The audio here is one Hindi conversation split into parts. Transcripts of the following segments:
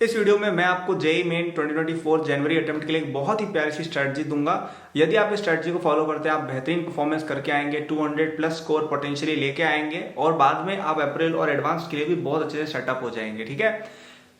इस वीडियो में मैं आपको जेईई मेन 2024 जनवरी अटेम्प्ट के लिए एक बहुत ही प्यारी सी स्ट्रेटजी दूंगा। यदि आप इस स्ट्रेटजी को फॉलो करते हैं आप बेहतरीन परफॉर्मेंस करके आएंगे, 200 प्लस स्कोर पोटेंशियली लेके आएंगे और बाद में आप अप्रैल और एडवांस के लिए भी बहुत अच्छे से सेटअप हो जाएंगे। ठीक है,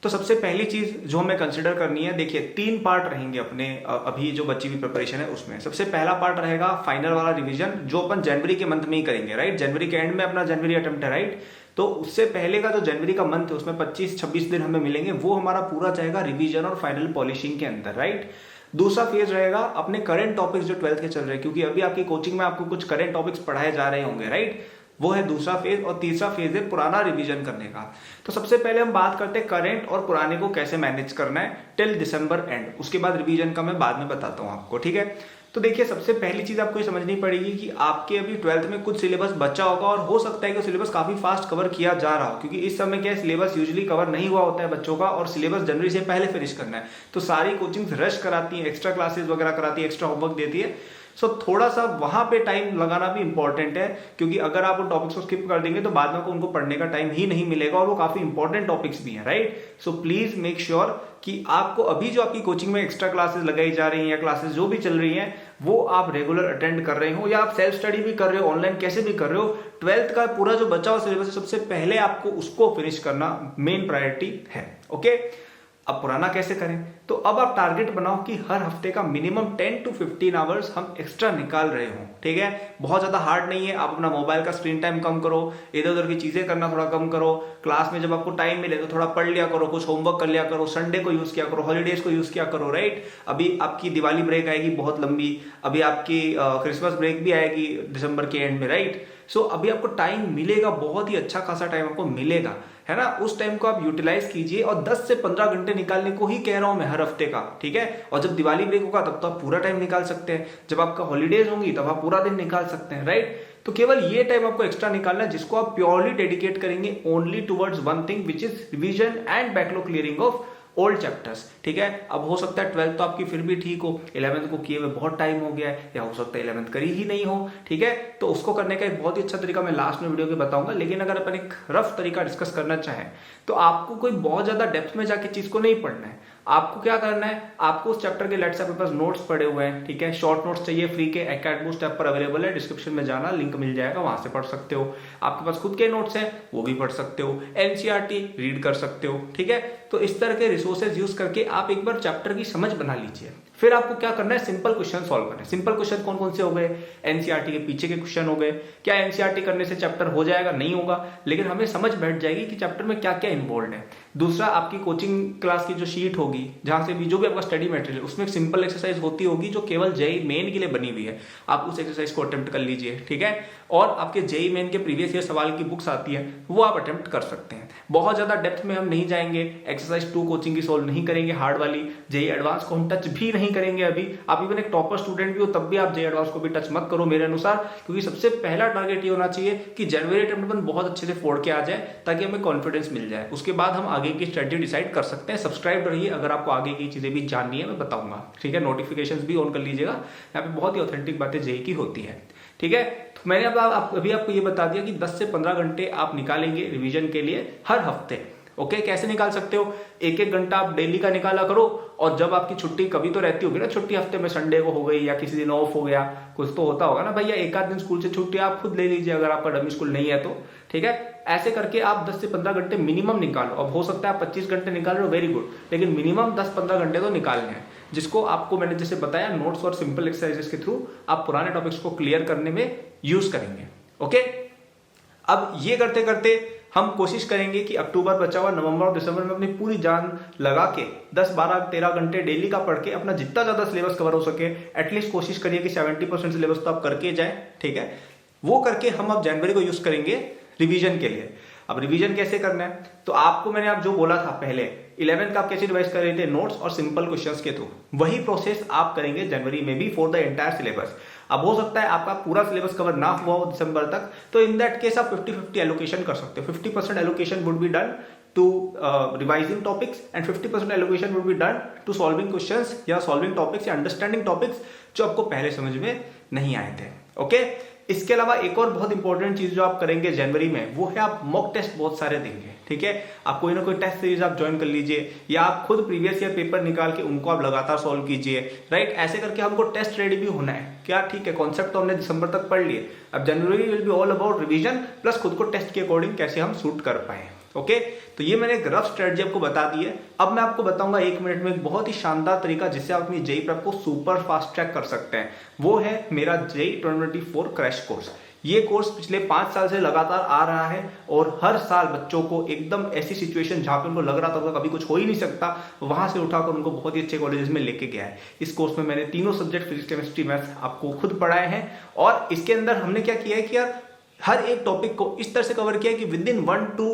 तो सबसे पहली चीज जो हमें कंसिडर करनी है, देखिए 3 पार्ट रहेंगे अपने अभी जो बची हुई प्रिपरेशन है उसमें। सबसे पहला पार्ट रहेगा फाइनल वाला रिवीजन जो अपन जनवरी के मंथ में ही करेंगे, राइट। जनवरी के एंड में अपना जनवरी अटेम्प्ट है, राइट। तो उससे पहले का जो जनवरी का मंथ है उसमें 25-26 दिन हमें मिलेंगे, वो हमारा पूरा जाएगा रिवीजन और फाइनल पॉलिशिंग के अंदर, राइट। दूसरा फेज रहेगा अपने करंट टॉपिक्स जो 12th के चल रहे हैं, क्योंकि अभी आपकी कोचिंग में आपको कुछ करंट टॉपिक्स पढ़ाए जा रहे होंगे, राइट। वो है दूसरा फेज। और तीसरा फेज है पुराना रिवीजन करने का। तो सबसे पहले हम बात करते हैं करंट और पुराने को कैसे मैनेज करना है टिल दिसंबर एंड। उसके बाद रिवीजन का मैं बाद में बताता हूं आपको, ठीक है। तो देखिए सबसे पहली चीज आपको ये समझनी पड़ेगी कि आपके अभी 12th में कुछ सिलेबस बचा होगा और हो सकता है कि सिलेबस काफी फास्ट कवर किया जा रहा हो, क्योंकि इस समय क्या है, सिलेबस यूजुअली कवर नहीं हुआ होता है बच्चों का और सिलेबस जनवरी से पहले फिनिश करना है। तो सारी कोचिंग्स रश कराती है, एक्स्ट्रा क्लासेस वगैरह कराती है, एक्स्ट्रा होमवर्क देती है। सो थोड़ा सा वहां पे टाइम लगाना भी इंपॉर्टेंट है, क्योंकि अगर आप उन टॉपिक्स को स्किप कर देंगे तो बाद में उनको पढ़ने का टाइम ही नहीं मिलेगा और वो काफी इंपॉर्टेंट टॉपिक्स भी हैं, right. So please make sure कि आपको अभी जो आपकी कोचिंग में एक्स्ट्रा क्लासेस लगाई जा रही हैं या क्लासेस जो भी चल रही हैं वो आप रेगुलर अटेंड कर रहे हो या आप सेल्फ स्टडी भी कर रहे हो, ऑनलाइन कैसे भी कर रहे हो। 12th का पूरा जो बचा हुआ सिलेबस है सबसे पहले आपको उसको फिनिश करना मेन प्रायोरिटी है, ओके। अब पुराना कैसे करें, तो अब आप टारगेट बनाओ कि हर हफ्ते का मिनिमम 10 to 15 आवर्स हम एक्स्ट्रा निकाल रहे हो, ठीक है। बहुत ज्यादा हार्ड नहीं है। आप अपना मोबाइल का स्क्रीन टाइम कम करो, इधर उधर की चीजें करना थोड़ा कम करो, क्लास में जब आपको टाइम मिले तो थोड़ा पढ़ लिया करो, कुछ होमवर्क कर लिया करो, संडे को यूज किया करो, हॉलीडेज को यूज किया करो, राइट। अभी आपकी दिवाली ब्रेक आएगी बहुत लंबी, अभी आपकी क्रिसमस ब्रेक भी आएगी दिसंबर के एंड में, राइट। सो अभी आपको टाइम मिलेगा, बहुत ही अच्छा खासा टाइम आपको मिलेगा, है ना। उस टाइम को आप यूटिलाइज कीजिए और 10 से 15 घंटे निकालने को ही कह रहा हूं मैं हर हफ्ते का, ठीक है। और जब दिवाली ब्रेक होगा तब तो आप पूरा टाइम निकाल सकते हैं, जब आपका हॉलीडेज होंगी तब आप पूरा दिन निकाल सकते हैं, राइट। तो केवल ये टाइम आपको एक्स्ट्रा निकालना है जिसको आप प्योरली डेडिकेट करेंगे only towards one thing which is revision and backlog clearing of old chapters, ठीक है। अब हो सकता है 12th तो आपकी फिर भी ठीक हो, 11th को किए हुए बहुत टाइम हो गया है, या हो सकता है 11th करी ही नहीं हो, ठीक है। तो उसको करने का एक बहुत ही अच्छा तरीका मैं लास्ट में वीडियो के बताऊंगा। लेकिन अगर अपन एक रफ तरीका डिस्कस करना चाहें तो आपको कोई बहुत ज्यादा डेप्थ में जाके चीज को नहीं पढ़ना है। आपको क्या करना है, आपको उस चैप्टर के लेट्स से आपके पास नोट्स पड़े हुए हैं, ठीक है। शॉर्ट नोट्स चाहिए फ्री के एकेडबूस्ट ऐप पर अवेलेबल है, डिस्क्रिप्शन में जाना लिंक मिल जाएगा, वहां से पढ़ सकते हो। आपके पास खुद के नोट्स हैं वो भी पढ़ सकते हो, एनसीईआरटी रीड कर सकते हो, ठीक है। तो इस तरह के रिसोर्सेज यूज करके आप एक बार चैप्टर की समझ बना लीजिए। फिर आपको क्या करना है, सिंपल क्वेश्चन सॉल्व करना है। सिंपल क्वेश्चन कौन कौन से हो गए, एनसीईआरटी के पीछे के क्वेश्चन हो गए। क्या एनसीईआरटी करने से चैप्टर हो जाएगा, नहीं होगा, लेकिन हमें समझ बैठ जाएगी कि चैप्टर में क्या क्या इन्वॉल्व है। दूसरा, आपकी कोचिंग क्लास की जो शीट होगी जहां से भी जो भी आपका स्टडी मटेरियल उसमें एक सिंपल एक्सरसाइज होती होगी जो केवल जेईई मेन के लिए बनी हुई है, आप उस एक्सरसाइज को अटेम्प्ट कर लीजिए, ठीक है। और आपके जेईई मेन के प्रीवियस ईयर सवाल की बुक्स आती है वो आप अटेम्प्ट कर सकते हैं। बहुत ज्यादा डेप्थ में हम नहीं जाएंगे, एक्सरसाइज 2 कोचिंग की सोल्व नहीं करेंगे हार्ड वाली, जेईई एडवांस को हम टच भी नहीं करेंगे अभी। आप इवन एक टॉपर स्टूडेंट भी हो तब भी आप जेईई एडवांस को भी टच मत करो मेरे अनुसार, क्योंकि सबसे पहला टारगेट ये होना चाहिए कि जनवरी अटेम्प्ट में बहुत अच्छे से फोड़ के आ जाए ताकि हमें कॉन्फिडेंस मिल जाए। उसके बाद हम आगे की स्ट्रेटजी डिसाइड कर सकते हैं। सब्सक्राइब रहिए अगर आपको आगे की चीजें भी जाननी है, मैं बताऊंगा, ठीक है। नोटिफिकेशंस भी ऑन कर लीजिएगा, यहाँ पे बहुत ही ऑथेंटिक बातें जेईई की होती है, ठीक है। तो मैंने अभी आपको ये बता दिया कि 10 से 15 घंटे आप निकालेंगे रिवीजन के लिए हर हफ्ते, ओके। कैसे निकाल सकते हो, एक एक घंटा आप डेली का निकाला करो, और जब आपकी छुट्टी कभी तो रहती होगी ना, छुट्टी हफ्ते में संडे को हो गई या किसी दिन ऑफ हो गया, कुछ तो होता होगा ना भैया, एक आध दिन स्कूल से छुट्टी आप खुद ले लीजिए अगर आपका डमी स्कूल नहीं है तो, ठीक है। ऐसे करके आप 10 से 15 घंटे मिनिमम निकालो। अब हो सकता है आप 25 घंटे निकाल रहे हो, वेरी गुड, लेकिन मिनिमम 10-15 घंटे तो निकालने हैं, जिसको आपको मैंने जैसे बताया नोट्स और सिंपल एक्सरसाइजेस के थ्रू आप पुराने टॉपिक्स को क्लियर करने में यूज करेंगे, ओके। अब ये करते करते हम कोशिश करेंगे कि अक्टूबर बचा हुआ, नवंबर और दिसंबर में अपनी पूरी जान लगा के 10, 12, 13 घंटे डेली का पढ़ के अपना जितना ज्यादा सिलेबस कवर हो सके, एटलीस्ट कोशिश करिए कि 70% सिलेबस तो आप करके जाए, ठीक है। वो करके हम अब जनवरी को यूज करेंगे रिवीजन के लिए। अब रिवीजन कैसे करना है, तो आपको मैंने आप जो बोला था पहले 11th का आप कैसे रिवाइज कर रहे थे, नोट्स और सिंपल क्वेश्चंस के थ्रू, वही प्रोसेस आप करेंगे जनवरी में भी फॉर द एंटायर सिलेबस। अब हो सकता है आपका पूरा सिलेबस कवर ना हुआ हो दिसंबर तक, तो इन दैट केस आप 50-50 एलोकेशन कर सकते हो। 50% allocation would be done to revising topics and 50% allocation would be done to solving questions या सॉल्विंग टॉपिक्स या अंडरस्टैंडिंग टॉपिक्स जो आपको पहले समझ में नहीं आए थे, ओके। इसके अलावा एक और बहुत इंपॉर्टेंट चीज जो आप करेंगे जनवरी में वो है आप मॉक टेस्ट बहुत सारे देंगे, ठीक है। आप कोई ना कोई टेस्ट सीरीज आप ज्वाइन कर लीजिए, या आप खुद प्रीवियस ईयर पेपर निकाल के उनको आप लगातार सॉल्व कीजिए, राइट। ऐसे करके हमको टेस्ट रेडी भी होना है क्या, ठीक है। कॉन्सेप्ट तो हमने दिसंबर तक पढ़ लिए, अब जनवरी will be all about revision plus खुद को टेस्ट के अकॉर्डिंग कैसे हम शूट कर पाए। ओके, तो ये मैंने एक रफ स्ट्रेटजी आपको बता दी है। अब मैं आपको बताऊंगा 1 मिनट में एक बहुत ही शानदार तरीका जिससे आप अपनी जेईई प्रेप को सुपर फास्ट ट्रैक कर सकते हैं। वो है मेरा जेईई 2024 क्रैश कोर्स। ये कोर्स पिछले 5 साल से लगातार आ रहा है और हर साल बच्चों को एकदम ऐसी सिचुएशन जहां पे उनको लग रहा था कभी कुछ हो ही नहीं सकता, वहां से उठाकर उनको बहुत ही अच्छे कॉलेजेस में लेके गया है। इस कोर्स में मैंने तीनों सब्जेक्ट फिजिक्स, केमिस्ट्री, मैथ्स आपको खुद पढ़ाए हैं, और इसके अंदर हमने क्या किया है कि यार हर एक टॉपिक को इस तरह से कवर किया कि विद इन 1 to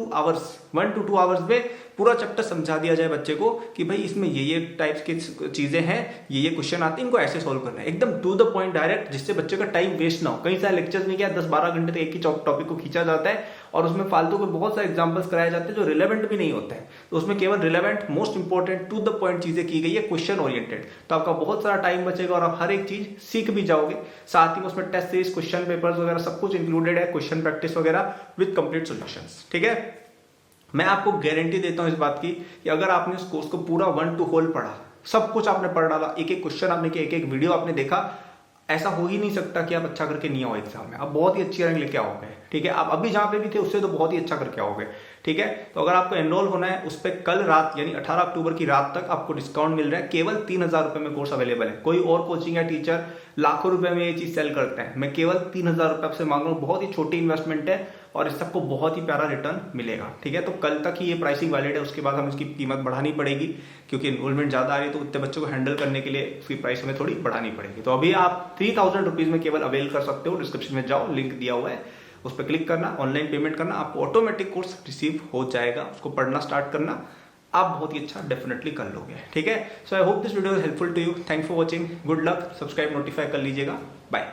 2 आवर्स में पूरा चैप्टर समझा दिया जाए बच्चे को कि भाई इसमें ये टाइप्स की चीजें हैं, ये क्वेश्चन आते हैं, इनको ऐसे सॉल्व करना है, एकदम टू द पॉइंट डायरेक्ट, जिससे बच्चे का टाइम वेस्ट ना हो। कई सारे लेक्चर्स में क्या 10-12 घंटे तक एक ही टॉपिक को खींचा जाता है और उसमें फालतू के बहुत सारे एग्जांपल्स कराए जाते हैं जो रिलेवेंट भी नहीं होते हैं। तो उसमें केवल relevant, most important, to the point चीजें की गई है, क्वेश्चन ओरिएंटेड। तो आपका बहुत सारा टाइम बचेगा और आप हर एक चीज सीख भी जाओगे। साथ ही में उसमें टेस्ट सीरीज, क्वेश्चन पेपर्स वगैरह सब कुछ इंक्लूडेड है, क्वेश्चन प्रैक्टिस वगैरह विद कंप्लीट सॉल्यूशंस, ठीक है। मैं आपको गारंटी देता हूं इस बात की कि अगर आपने इस कोर्स को पूरा 1 to होल पढ़ा, सब कुछ आपने पढ़ डाला, एक एक क्वेश्चन आपने किया, एक एक वीडियो आपने देखा, ऐसा हो ही नहीं सकता कि आप अच्छा करके नहीं आओ एग्जाम में। आप बहुत ही अच्छी रैंक लेके आओगे, ठीक है। आप अभी जहां पे भी थे उससे तो बहुत ही अच्छा करके आओगे, ठीक है। तो अगर आपको एनरोल होना है उस पर कल रात यानी 18 अक्टूबर की रात तक आपको डिस्काउंट मिल रहा है। केवल 3000 रुपए में कोर्स अवेलेबल है। कोई और कोचिंग या टीचर लाखों रुपए में ये चीज सेल करते हैं, मैं केवल 3000 रुपए आपसे मांग रहा हूँ। बहुत ही छोटी इन्वेस्टमेंट है और इस सबको बहुत ही प्यारा रिटर्न मिलेगा, ठीक है। तो कल तक ही ये प्राइसिंग वैलिड है, उसके बाद हम इसकी कीमत बढ़ानी पड़ेगी क्योंकि इन्वॉल्वमेंट ज्यादा आ रही है, तो उतने बच्चों को हैंडल करने के लिए उसकी प्राइस हमें थोड़ी बढ़ानी पड़ेगी। तो अभी आप 3000 रुपीज में केवल अवेल कर सकते हो। डिस्क्रिप्शन में जाओ, लिंक दिया हुआ है, उस पर क्लिक करना, ऑनलाइन पेमेंट करना, आपको ऑटोमेटिक कोर्स रिसीव हो जाएगा। उसको पढ़ना स्टार्ट करना, आप बहुत ही अच्छा डेफिनेटली कर लोगे, ठीक है। So I hope this video is helpful to you. Thanks for watching, good luck, subscribe notify कर लीजिएगा, बाय।